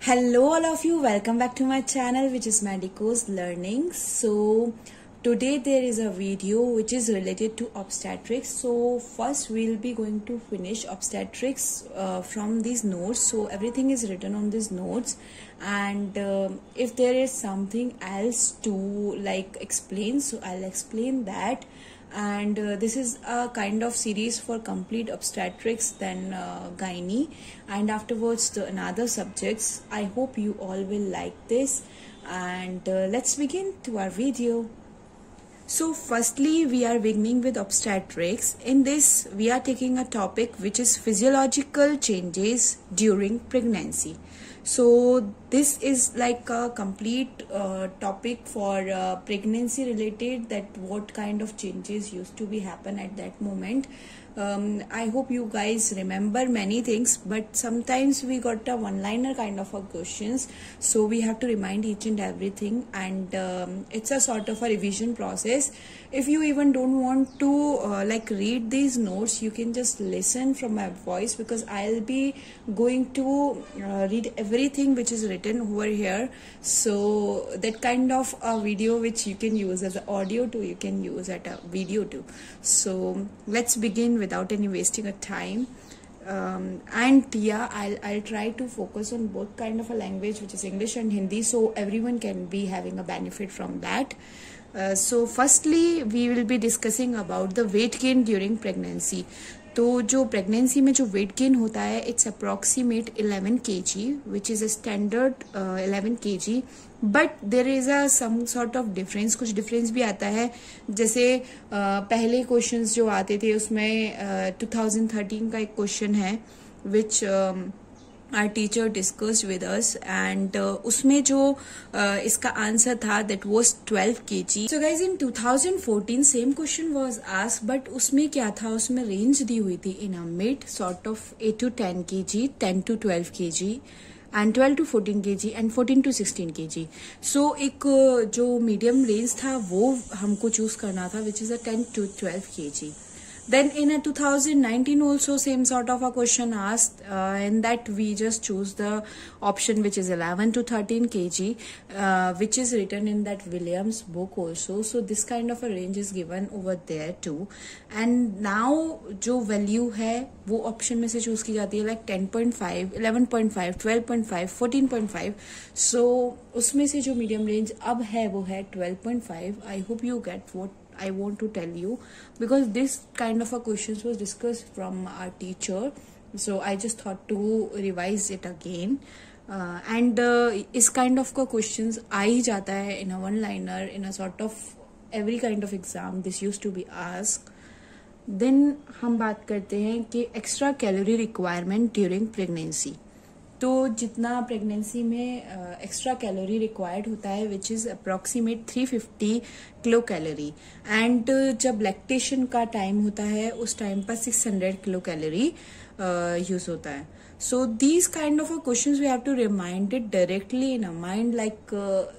Hello all of you, welcome back to my channel which is Medico's Learning. So today there is a video which is related to obstetrics. So first we'll be going to finish obstetrics from these notes. So everything is written on these notes, and if there is something else to explain, so I'll explain that. And this is a kind of series for complete obstetrics, then gynae, and afterwards the another subjects. I hope you all will like this, and let's begin to our video. So firstly, we are beginning with obstetrics. In this, we are taking a topic which is physiological changes during pregnancy. So this is like a complete topic for pregnancy related, that what kind of changes used to be happen at that moment. I hope you guys remember many things, but sometimes we got a one-liner kind of a questions, so we have to remind each and everything, and it's a sort of a revision process. If you even don't want to read these notes, you can just listen from my voice, because I'll be going to read everything which is written over here. So that kind of a video which you can use as an audio too, you can use at a video too. So let's begin without any wasting of time. And yeah, I'll try to focus on both kind of a language, which is English and Hindi, so everyone can be having a benefit from that. So firstly we will be discussing about the weight gain during pregnancy. तो जो pregnancy में जो wait gain होता है, it's approximate 11 kg, which is a standard 11 kg, but there is a some sort of difference. कुछ difference भी आता है, जैसे पहले क्वेश्चंस जो आते थे उसमें 2013 का एक क्वेश्चन है विच our teacher discussed with us, and उसमें जो इसका आंसर था that was 12 kg. So guys, in 2014 same question was asked, but उसमें क्या था, उसमें range दी हुई थी in a mid sort of 8 to 10 kg, 10 to 12 kg, and 12 to 14 kg and 14 to 16 kg. So एक जो medium range था वो हमको choose करना था, which is a 10 to 12 kg. Then in a 2019 also same sort of a question asked, in that we just choose the option which is 11 to 13 kg, which is written in that Williams book also. So this kind of a range is given over there too. And now जो value है वो option में से choose की जाती है, like 10.5, 11.5, 12.5, 14.5. So उसमें से जो medium range अब है वो है 12.5. I hope you get what I want to tell you, because this kind of a questions was discussed from our teacher, so I just thought to revise it again. And इस kind of का questions आ ही जाता है in a one liner, in a sort of every kind of exam this used to be asked. Then हम बात करते हैं कि extra calorie requirement during pregnancy. तो जितना प्रेगनेंसी में एक्स्ट्रा कैलोरी रिक्वायर्ड होता है, which is approximate 350 kilo calorie, and जब लैक्टेशन का टाइम होता है उस टाइम पर 600 किलो कैलोरी यूज होता है. So these kind of a questions we have to remind it directly in a mind, like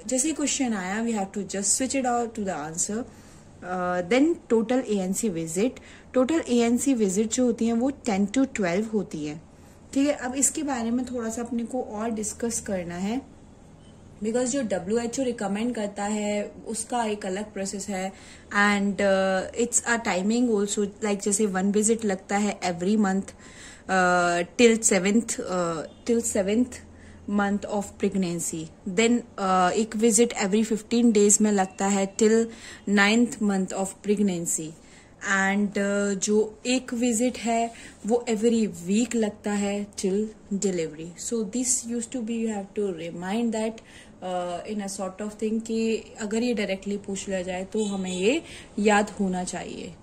जैसे क्वेश्चन आया we have to just switch it out to the answer. Then total ANC visit. Total ANC visit जो होती हैं वो 10 to 12 होती है. ठीक है, अब इसके बारे में थोड़ा सा अपने को और डिस्कस करना है, बिकॉज जो WHO रिकमेंड करता है उसका एक अलग प्रोसेस है, and it's a timing also, like जैसे 1 विजिट लगता है every month till seventh month of pregnancy. Then एक विजिट एवरी 15 days में लगता है till 9th month of pregnancy, and जो एक विजिट है वो एवरी वीक लगता है till delivery. So this use to be, you have to remind that in a sort of thing, कि अगर ये डायरेक्टली पूछ लिया जाए तो हमें ये याद होना चाहिए.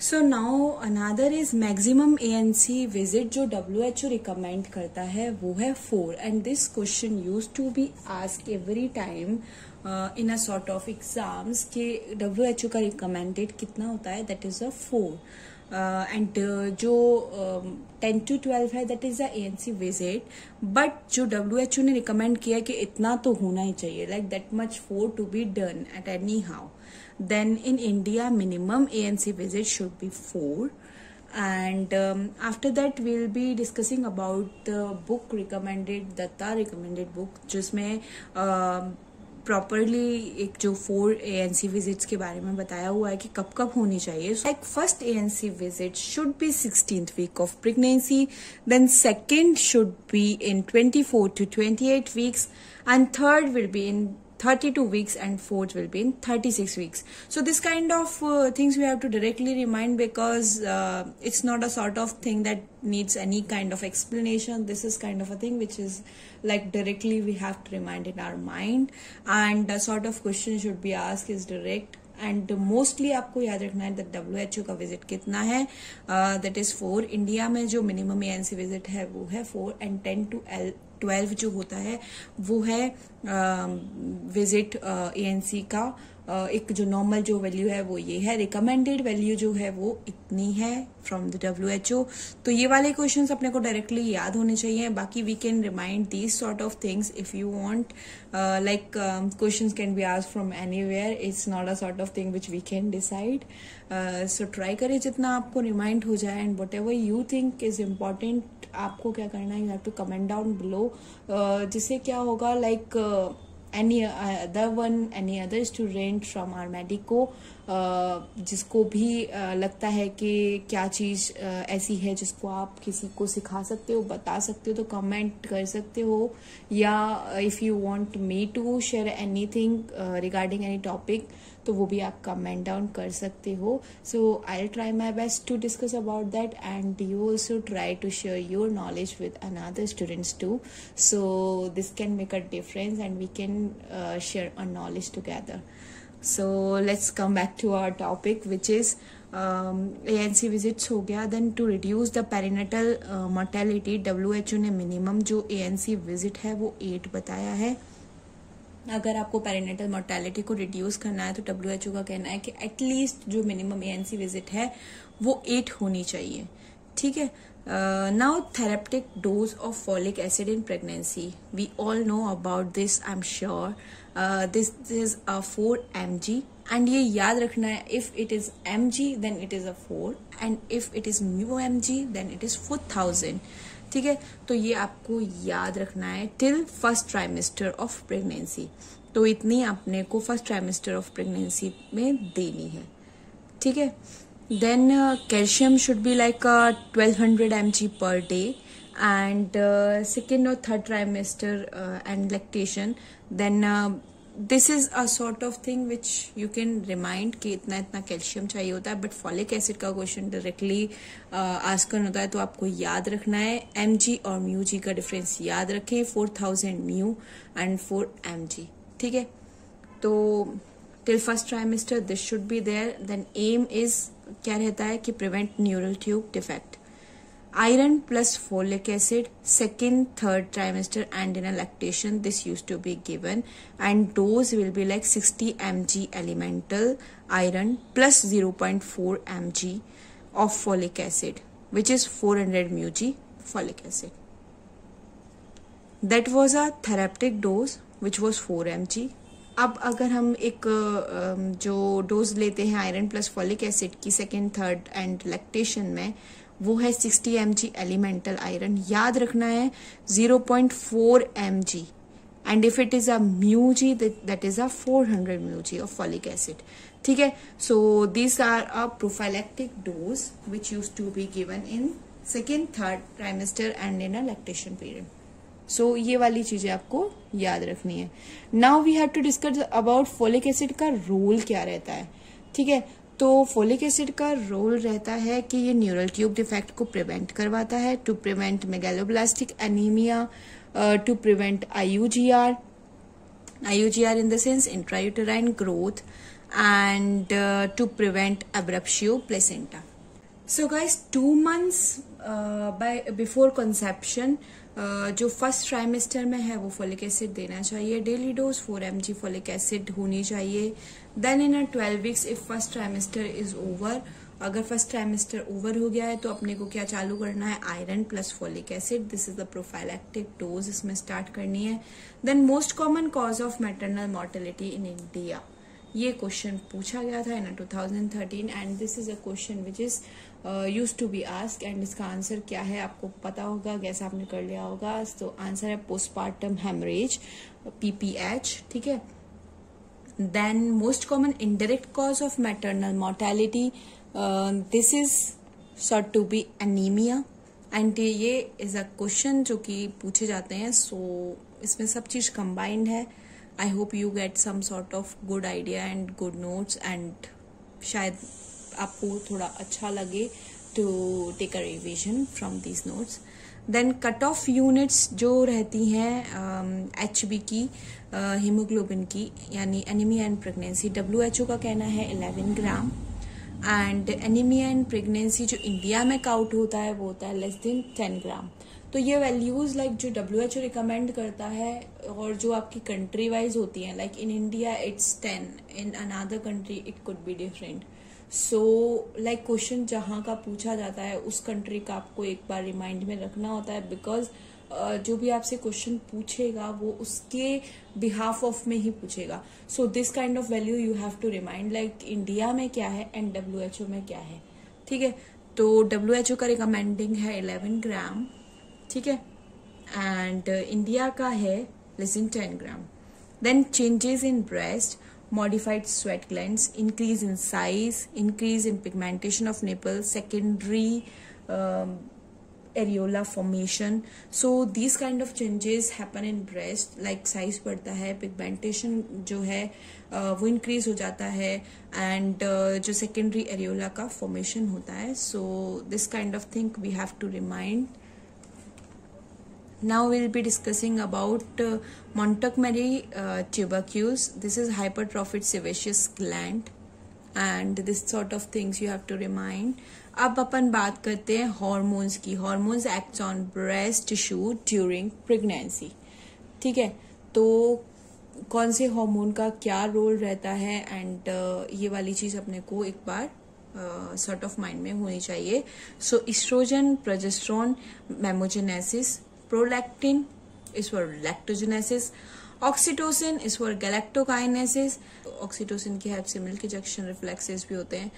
So now another is maximum ANC visit जो WHO रिकमेंड करता है वो है 4, and this question use to be ask every time in a sort of exams के WHO का रिकमेंडेड कितना होता है, दैट इज अ 4. एंड जो 10 to 12 है that is a ANC visit, but जो WHO ने रिकमेंड किया कि इतना तो होना ही चाहिए, like that much 4 to be done at any how. Then in India minimum ANC visit should be 4, and after that we'll be discussing about the book recommended, Datta recommended book, जिसमें properly एक जो 4 ANC विजिट्स के बारे में बताया हुआ है कि कब कब होनी चाहिए. Like first ANC visit should be 16th week of pregnancy, then second should be in 24 to 28 weeks, and third will be in 32 weeks, and fourth will be in 36 weeks. So this kind of things we have to directly remind, because it's not a sort of thing that needs any kind of explanation. This is kind of a thing which is like directly we have to remind in our mind, and the sort of question should be asked is direct. And mostly आपको याद रखना है that WHO का visit कितना है, that is 4. India में जो minimum ANC visit है वो है 4, एंड 10 to 12 जो होता है वो है विजिट ANC का. एक जो नॉर्मल जो वैल्यू है वो ये है. रिकमेंडेड वैल्यू जो है वो इतनी है फ्रॉम द WHO. तो ये वाले क्वेश्चंस अपने को डायरेक्टली याद होने चाहिए. बाकी we can remind these sort of things if you want. Like questions can be asked from anywhere. It's not a sort of thing which we can decide. So try करें जितना आपको remind हो जाए, and whatever you think is important आपको क्या करना है, you have to comment down below. जिससे क्या होगा, like any other student from our Medico जिसको भी लगता है कि क्या चीज ऐसी है जिसको आप किसी को सिखा सकते हो, बता सकते हो, तो कमेंट कर सकते हो. या if you want me to share anything regarding any topic, तो वो भी आप कमेंट डाउन कर सकते हो. So I will try my best to discuss about that, and you also try to share your knowledge with another students too. So this can make a difference, and we can share our knowledge together. So let's come back to our topic, which is ANC visits हो गया. Then to reduce the perinatal mortality, WHO ने minimum जो ANC visit है वो 8 बताया है. अगर आपको पेरिनेटल मोर्टेलिटी को रिड्यूस करना है तो WHO का कहना है कि एटलीस्ट जो मिनिमम ANC विजिट है वो 8 होनी चाहिए. ठीक है. Now therapeutic dose of folic acid in pregnancy, we all know about this, I am sure. This is a 4 mg, and ये याद रखना है, if it is mg then it is a 4, and if it is μmg then it is 4000. ठीक है. तो ये आपको याद रखना है till first trimester of pregnancy. तो इतनी आपने को फर्स्ट ट्राइमेस्टर ऑफ प्रेगनेंसी में देनी है. ठीक है. Then calcium should be like 1200 mg per day, and second और third trimester and lactation, then this is a sort of thing which you can remind कि इतना इतना कैल्शियम चाहिए होता है. बट फॉलिक एसिड का क्वेश्चन डायरेक्टली आस्क करना होता है, तो आपको याद रखना है mg और μg का डिफरेंस याद रखें. 4000 μ एंड 4 mg. ठीक है. तो till first trimester this should be there. Then aim is क्या रहता है कि prevent neural tube defect. Iron plus folic acid, second, third trimester and in a lactation, this used to be given, and dose will be like 60 mg elemental iron plus 0.4 mg of folic acid, which is 400 mg folic acid. That was a therapeutic dose which was 4 mg. अब अगर हम एक जो dose लेते हैं iron plus folic acid की second, third and lactation में, वो है 60 mg एलिमेंटल आयरन. याद रखना है 0.4 mg, and if it is a μg that is a 400 μg of folic acid. ठीक है. So this are a prophylactic dose which use to be given in second, third trimester and in a lactation period. So ये वाली चीजें आपको याद रखनी है. Now we have to discuss about folic acid का रोल क्या रहता है. ठीक है. तो फोलिक एसिड का रोल रहता है कि ये न्यूरल ट्यूब डिफेक्ट को प्रिवेंट करवाता है, to prevent megaloblastic anaemia, to prevent IUGR in the sense intrauterine growth, and to prevent abruptio placenta. So guys, 2 months before conception, जो फर्स्ट ट्राइमेस्टर में है वो फोलिक एसिड देना चाहिए. Daily dose 4 mg folic acid होनी चाहिए. Then in 12 weeks if first trimester is over, अगर first trimester over हो गया है तो अपने को क्या चालू करना है, iron plus folic acid. This is the prophylactic dose इसमें स्टार्ट करनी है. Then most common cause of maternal mortality in India, ये क्वेश्चन पूछा गया था in 2013, and this is a question which is use to be ask, and इसका answer क्या है आपको पता होगा, गैस आपने कर लिया होगा. तो आंसर है पोस्टपार्टम हेमरेज, PPH. ठीक है. Then most common indirect cause of maternal mortality, this is thought to be anaemia. And ये इज अ क्वेश्चन जो कि पूछे जाते हैं. सो इसमें सब चीज कंबाइंड है. I hope you get some sort of good idea and good notes, and शायद आपको थोड़ा अच्छा लगे to take a revision from these notes. Then cut off units जो रहती हैं HB की, हीमोग्लोबिन की, यानी एनीमिया एंड प्रेगनेंसी, WHO का कहना है 11 ग्राम. एंड एनीमिया एंड प्रेगनेंसी जो इंडिया में काउंट होता है वो होता है लेस देन 10 ग्राम. तो ये वैल्यूज लाइक जो WHO रिकमेंड करता है और जो आपकी कंट्री वाइज होती हैं, like in India it's 10, in another country it could be different. So like question जहाँ का पूछा जाता है उस कंट्री का आपको एक बार रिमाइंड में रखना होता है, बिकॉज जो भी आपसे क्वेश्चन पूछेगा वो उसके बिहाफ ऑफ में ही पूछेगा. So this kind of value you have to remind, like India में क्या है एंड WHO में क्या है. ठीक है. तो WHO का रिकमेंडिंग है 11 ग्राम. ठीक है. एंड इंडिया का है less than 10 gram. Then changes in breast, modified sweat glands, increase in size, increase in pigmentation of nipple, secondary areola formation. So these kind of changes happen in breast, like size बढ़ता है, pigmentation जो है वो increase हो जाता है, and जो secondary areola का formation होता है. So this kind of thing we have to remind. Now we'll be discussing about Montgomery tuberculosis. This is hypertrophied sebaceous gland, and this sort of things you have to remind. अब अपन बात करते हैं hormones की. Hormones acts on breast tissue during pregnancy. ठीक है. तो कौन से हार्मोन का क्या रोल रहता है, एंड ये वाली चीज अपने को एक बार सॉर्ट ऑफ माइंड में होनी चाहिए. So estrogen, progesterone, mammogenesis. Prolactin is for lactogenesis. Oxytocin is for galactokinesis. Oxytocin की हेल्प से मिल्क इजेक्शन रिफ्लेक्सेस भी होते हैं.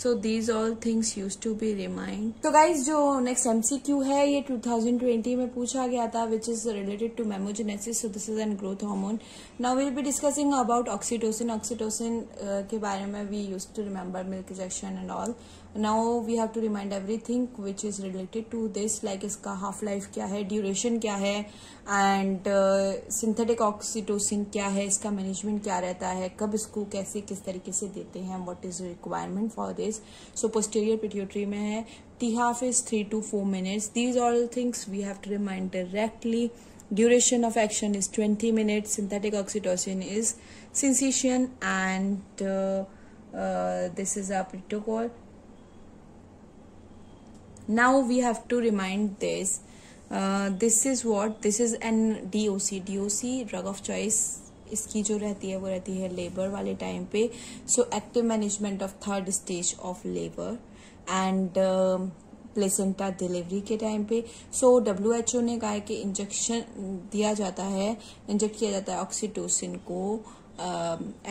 So these all things used to be remind. तो guys जो next MCQ है ये 2020 में पूछा गया था, which is related to memogenesis. So this is an growth hormone. Now we'll be discussing about oxytocin. Oxytocin के बारे में we used to remember milk ejection and all. Now we have to remind everything which is related to this, like इसका half life क्या है, duration क्या है, and synthetic oxytocin क्या है, इसका मैनेजमेंट क्या रहता है, कब इसको कैसे किस तरीके से देते हैं, what is requirement for this. So posterior pituitary में है. T half is 3 to 4 minutes. These all things we have to remind directly. Duration of action is 20 minutes. Synthetic oxytocin is syncytial, and this is a protocol. Now we have to remind this. This is what? This is an DOC. DOC drug of choice. इसकी जो रहती है वो रहती है labour वाले time पे. So active management of third stage of labour and placenta delivery के टाइम पे. सो WHO ने कहा है कि इंजेक्शन दिया जाता है, इंजेक्ट किया जाता है ऑक्सीटोसिन को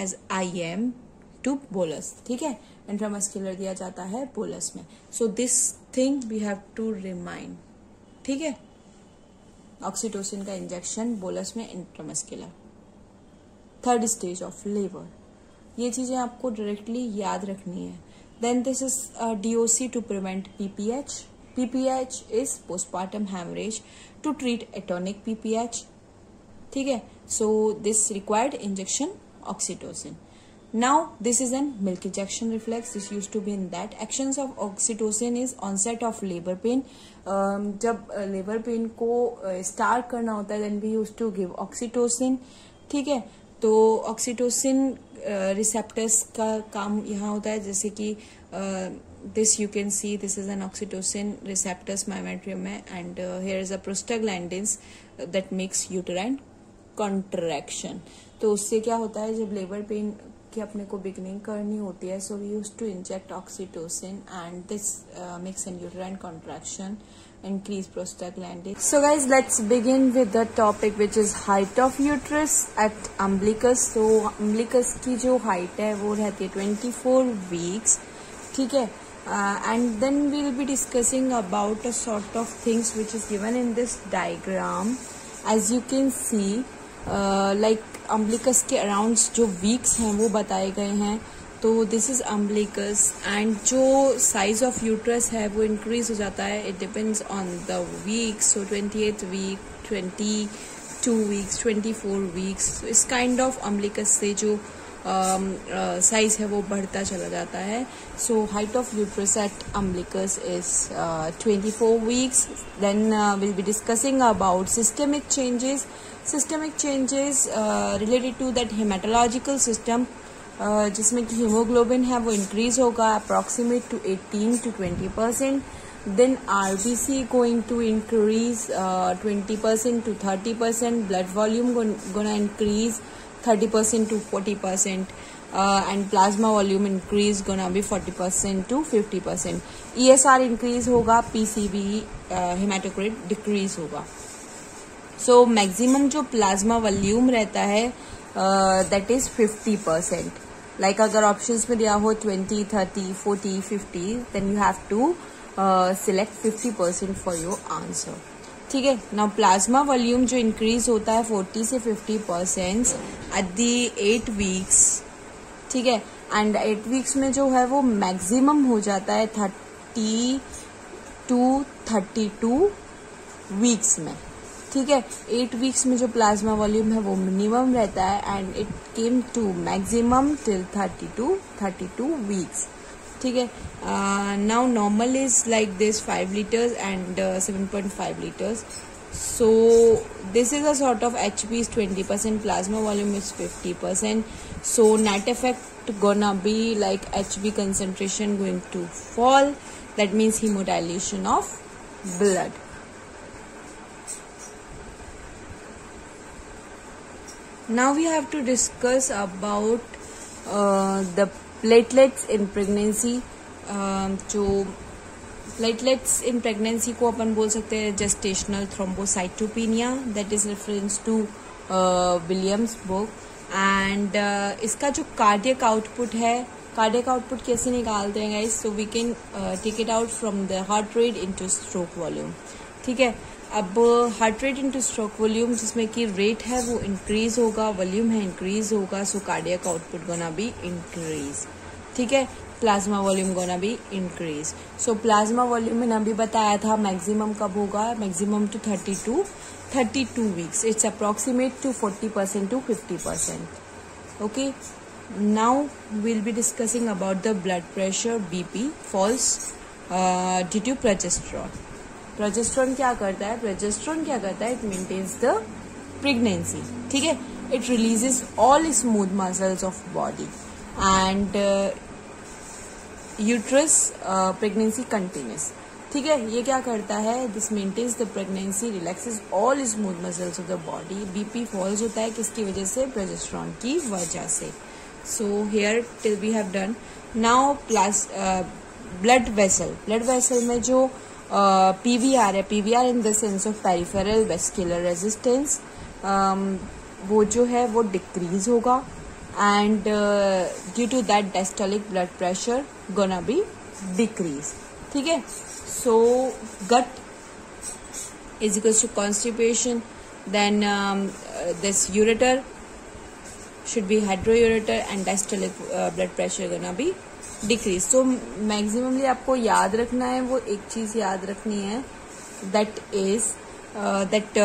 एज IM टू बोलस. ठीक है. इंट्रामस्कुलर दिया जाता है बोलस में. So this thing we have to remind. ठीक है. ऑक्सीटोसिन का इंजेक्शन बोलस में, intramuscular, third stage of labour. ये चीजें आपको डायरेक्टली याद रखनी है. Then this is DOC to prevent PPH. PPH is postpartum haemorrhage to treat atonic PPH. ठीक है. So this required injection oxytocin. Now this is an milk ejection reflex. This used to be in that. Actions of oxytocin is onset of labor pain. जब labor pain को start करना होता है then we used to give oxytocin. ठीक है. तो oxytocin receptors का काम यहाँ होता है, जैसे कि this you can see this is an oxytocin receptors myometrium में, and here is a prostaglandins that makes uterine contraction. तो उससे क्या होता है, जब लेबर पेन की अपने को बिगनिंग करनी होती है, so we use to inject oxytocin and this makes an uterine contraction, increase prostaglandin. So guys, let's begin with the topic which is height of uterus at umbilicus. So umbilicus की जो height है वो रहती है 24 weeks. ठीक है. and then we'll be discussing about a sort of things which is given in this diagram. As you can see, like umbilicus के around जो वीक्स हैं वो बताए गए हैं. तो दिस इज अम्बलिकस एंड जो साइज ऑफ यूट्रस है वो इंक्रीज हो जाता है. It depends on the weeks. So 28th week, 22 weeks, 24 weeks. इस काइंड ऑफ अम्बलिकस से जो साइज है वो बढ़ता चला जाता है. So height of uterus at umbilicus is 24 weeks. Then will be discussing about systemic changes. Systemic changes related to that haematological system, जिसमें कि हीमोग्लोबिन है वो इंक्रीज होगा approximate to 18 to 20%. Then RBC going to increase 20% to 30%. Blood volume gonna increase 30% to 40%. And plasma volume increase gonna be 40% to 50%. ESR increase होगा, PCV hematocrit decrease होगा. So maximum जो plasma volume रहता है that is 50%. Like अगर options में दिया हो 20, 30, 40, 50, then you have to select 50% for your answer. ठीक है. नाउ प्लाज्मा वॉल्यूम जो इंक्रीज होता है 40 से 50% एट दी 8 वीक्स. ठीक है. एंड 8 वीक्स में जो है वो मैक्सिमम हो जाता है 30 to 32 वीक्स में. ठीक है. 8 वीक्स में जो प्लाज्मा वॉल्यूम है वो मिनिमम रहता है and it came to maximum till 32 weeks. ठीक है. Now normal is like this 5 liters and 7.5 liters. So this is a sort of HP is 20%, plasma volume is 50%. So net effect gonna be like HB concentration going to fall. That means hemodilation of blood. Now we have to discuss about the platelets in pregnancy. जो platelets in pregnancy को अपन बोल सकते हैं gestational thrombocytopenia. That is reference to Williams book. And इसका जो cardiac output है, cardiac output कैसे निकालते हैं guys? So we can take it out from the heart rate into stroke volume. ठीक है. अब heart rate into stroke volume, जिसमें कि रेट है वो इंक्रीज होगा, वॉल्यूम है इंक्रीज होगा. So cardiac output gonna be increase. ठीक है. Plasma volume gonna be increase. So plasma volume मैंने अभी बताया था मैक्सिमम कब होगा, maximum to 32 weeks. It's approximate to 40% to 50%. Okay. Now will be discussing about the blood pressure. BP falls due to progesterone. Progesterone क्या करता है? Progesterone क्या करता है? It maintains the pregnancy. ठीक है. It releases all smooth muscles of body and uterus pregnancy continues. ठीक है. ये क्या करता है? This maintains the pregnancy, relaxes all smooth muscles of the body. BP falls होता है किसकी वजह से? प्रोजेस्टेरॉन की वजह से. So here till we have done. Now plus blood vessel में जो PVR है, PVR in the sense of peripheral vascular resistance, वो जो है वो डिक्रीज होगा and due to that diastolic blood pressure gonna be decrease. ठीक है. So gut is equals to constipation. Then this ureter should be hydroureter and diastolic blood pressure gonna be decrease. So maximally आपको याद रखना है, वो एक चीज याद रखनी है, that is that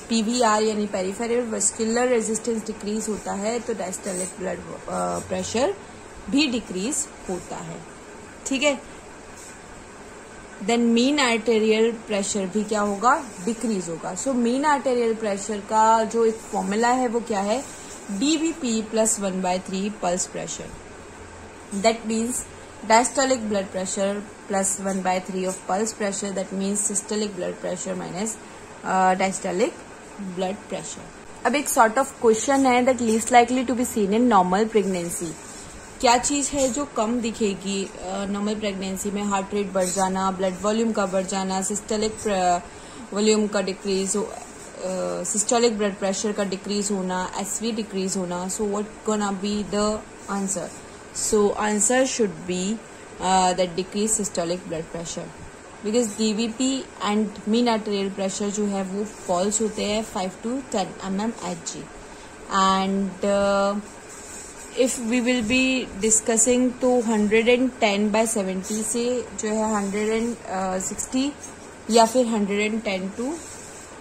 PVR यानी पेरिफेरल वेस्कुलर रेजिस्टेंस डिक्रीज होता है तो डायस्टोलिक ब्लड प्रेशर भी डिक्रीज होता है. ठीक है. देन मीन आर्टेरियल प्रेशर भी क्या होगा? डिक्रीज होगा. सो मीन आर्टेरियल प्रेशर का जो एक फॉर्मूला है वो क्या है? DVP plus 1/3 pulse pressure. That means diastolic blood pressure plus 1/3 of pulse pressure. That means systolic blood pressure minus diastolic blood pressure. अब एक sort of question है that least likely to be seen in normal pregnancy. क्या चीज है जो कम दिखेगी normal pregnancy में? Heart rate बढ़ जाना, ब्लड वॉल्यूम का बढ़ जाना, सिस्टोलिक वॉल्यूम का डिक्रीज, सिस्टोलिक ब्लड प्रेशर का डिक्रीज होना, SV डिक्रीज होना. So what gonna be the answer? So answer should be that decrease systolic blood pressure, because DBP and mean arterial pressure जो है वो फॉल्स होते हैं 5 to 10 mmHg. And if we will be discussing तो 110/70 से जो है 160 या फिर 110 to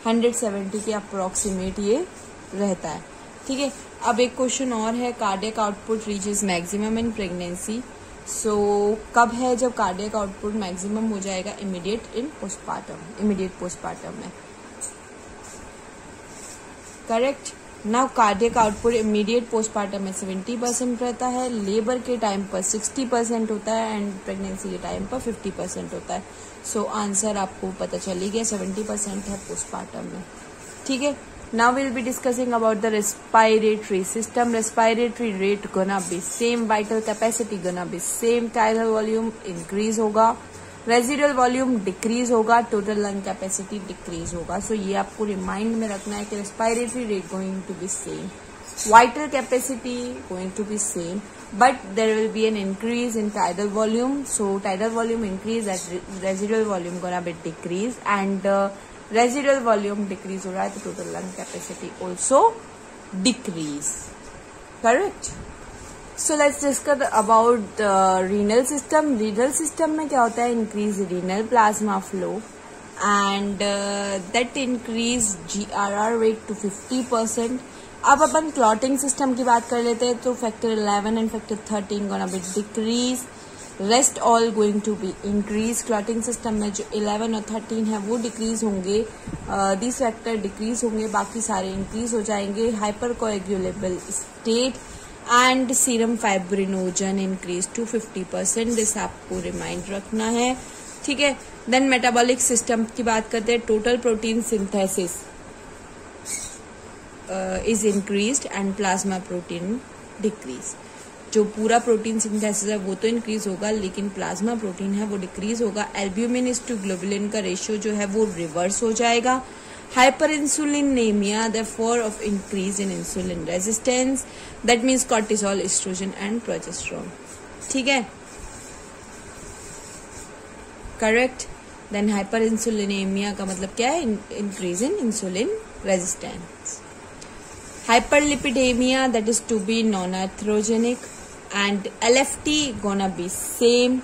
170 के अप्रोक्सीमेट ये रहता है. ठीक है. अब एक क्वेश्चन और है, cardiac output reaches maximum in pregnancy. So कब है जब कार्डियक आउटपुट मैक्सिमम हो जाएगा? इमीडिएट पोस्टपार्टम में. Correct. Now cardiac output immediate postpartum में 70% रहता है, लेबर के टाइम पर 60% होता है एंड प्रेगनेंसी के टाइम पर 50% होता है. सो आंसर आपको पता चली गया, 70% है पोस्टपार्टम में. ठीक है. Now we'll be discussing about the respiratory system. Respiratory rate gonna be same, vital capacity gonna be same, tidal volume increase होगा, residual volume decrease होगा, total lung capacity decrease होगा. So ये आपको remind में रखना है कि respiratory rate going to be same, vital capacity going to be same, but there will be an increase in tidal volume. So tidal volume increase, that residual volume gonna be decrease, and residual volume decrease हो रहा है तो total lung capacity also decrease. Correct. So let's discuss about renal system. Renal system में क्या होता है? Increase renal plasma flow and that increase GRR rate to 50%. अब अपन clotting system की बात कर लेते हैं तो factor 11 and factor 13 gonna be decrease, rest all going to be increase. Clotting system में जो 11 और 13 है वो डिक्रीज होंगे, दिस फैक्टर डिक्रीज होंगे, बाकी सारे इंक्रीज हो जाएंगे. Hyper coagulable state and serum fibrinogen increase to 50%. This आपको रिमाइंड रखना है. ठीक है. देन मेटाबॉलिक सिस्टम की बात करते हैं. Total protein synthesis is increased and plasma protein decrease. जो पूरा प्रोटीन सिंथेसिस है वो तो इंक्रीज होगा, लेकिन प्लाज्मा प्रोटीन है वो डिक्रीज होगा. एल्ब्यूमिन इज टू ग्लोबुलिन का रेशियो जो है वो रिवर्स हो जाएगा. Hyperinsulinemia therefore of increase in insulin resistance, that means cortisol, estrogen and progesterone. ठीक है. करेक्ट. देन हाइपर इंसुलिनेमिया का मतलब क्या है? Increase in insulin resistance. Hyperlipidemia, that is to be non-atherogenic, and LFT gonna be same,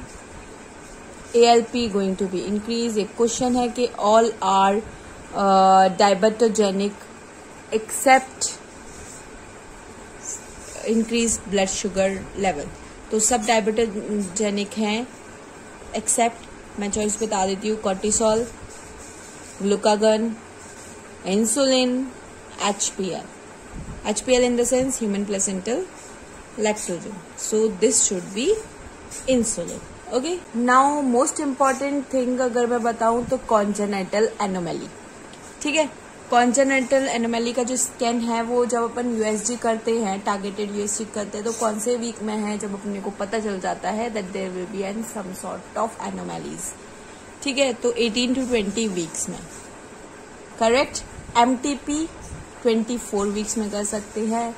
ALP going to be increased. एक question है कि all are diabetogenic except increased blood sugar level. तो सब diabetogenic हैं एक्सेप्ट, मैं choice बता देती हूँ, cortisol, glucagon, insulin, HPL in the sense human placental lactogen. So this should be insulin. Okay. Now most important thing अगर मैं बताऊं तो congenital anomaly. ठीक है. congenital anomaly का जो स्कैन है वो जब अपन USG करते हैं, टारगेटेड USG करते हैं, तो कौन से वीक में है जब अपने को पता चल जाता है that there will be some sort of anomalies. ठीक है. तो 18 to 20 वीक्स में. करेक्ट. MTP 24 वीक्स में कर सकते हैं.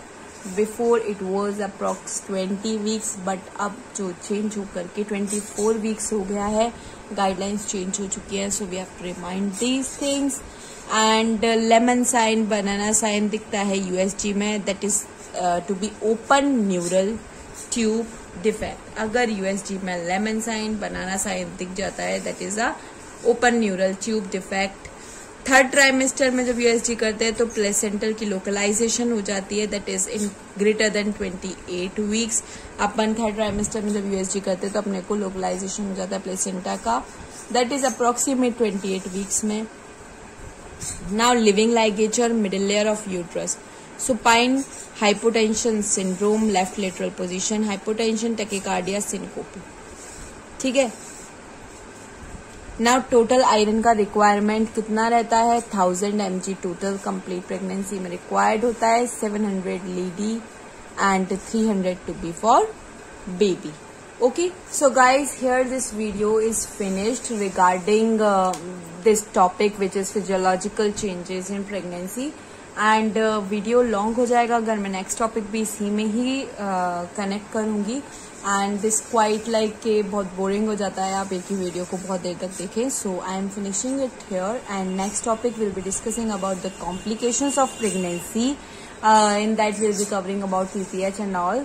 Before it was approx 20 weeks, but अब जो चेंज हो करके 24 वीक्स हो गया है. गाइडलाइंस चेंज हो चुकी है. So we have to remind these things. And lemon sign, banana sign दिखता है USG में, that is to be open neural tube defect. अगर USG में लेमन साइन, बनाना साइन दिख जाता है, that is a open neural tube defect. Third trimester में जब USG करते हैं तो प्लेसेंटल की लोकलाइजेशन हो जाती है, that is in greater than 28 weeks. Upon third trimester में जब USG करते हैं तो अपने को लोकलाइजेशन हो जाता है प्लेसेंटा का, दैट इज अप्रोक्सीमेट 28 वीक्स में. Now living ligature, middle layer of uterus, supine hypotension syndrome, left lateral position, hypotension, tachycardia, syncope. ठीक है. नाउ टोटल आयरन का रिक्वायरमेंट कितना रहता है? 1000 mg टोटल कंप्लीट प्रेगनेंसी में रिक्वायर्ड होता है. 700 lady and 300 to be for baby. Okay. So guys, here this video is finished regarding this topic which is physiological changes in pregnancy. And video long हो जाएगा अगर मैं next topic भी इसी में ही कनेक्ट करूंगी। एंड दिस क्वाइट लाइक के बहुत बोरिंग हो जाता है आप एक ही वीडियो को बहुत देर तक देखें। So I am finishing it here and next topic will be discussing about the complications of pregnancy. In that will be covering about PPH and all.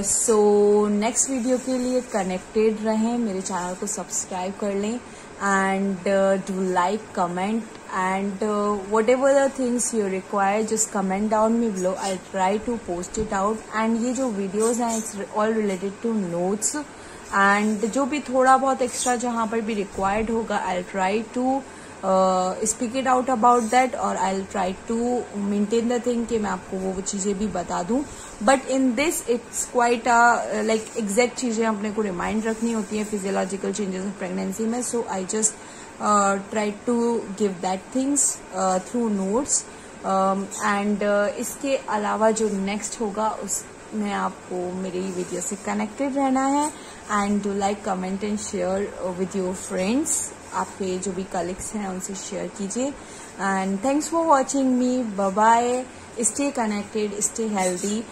So next video के लिए कनेक्टेड रहें, मेरे channel को subscribe कर लें and do like, comment and whatever the things you require just comment down me below. I'll try to post it out and ये जो videos हैं it's all related to notes and जो भी थोड़ा बहुत extra जहाँ पर भी required होगा I'll try to speak it out about that और I'll try to maintain the thing कि मैं आपको वो चीज़ें भी बता दूँ। But in this it's quite like exact चीज़ें अपने को रिमाइंड रखनी होती है फिजियोलॉजिकल चेंजेस ऑफ प्रेगनेंसी में। So I just try to give that things through notes and इसके अलावा जो नेक्स्ट होगा उसमें आपको मेरी वीडियो से कनेक्टेड रहना है and do like, comment and share with your friends. आपके जो भी कलीग्स हैं उनसे शेयर कीजिए and thanks for watching me. Bye bye, stay connected, stay healthy.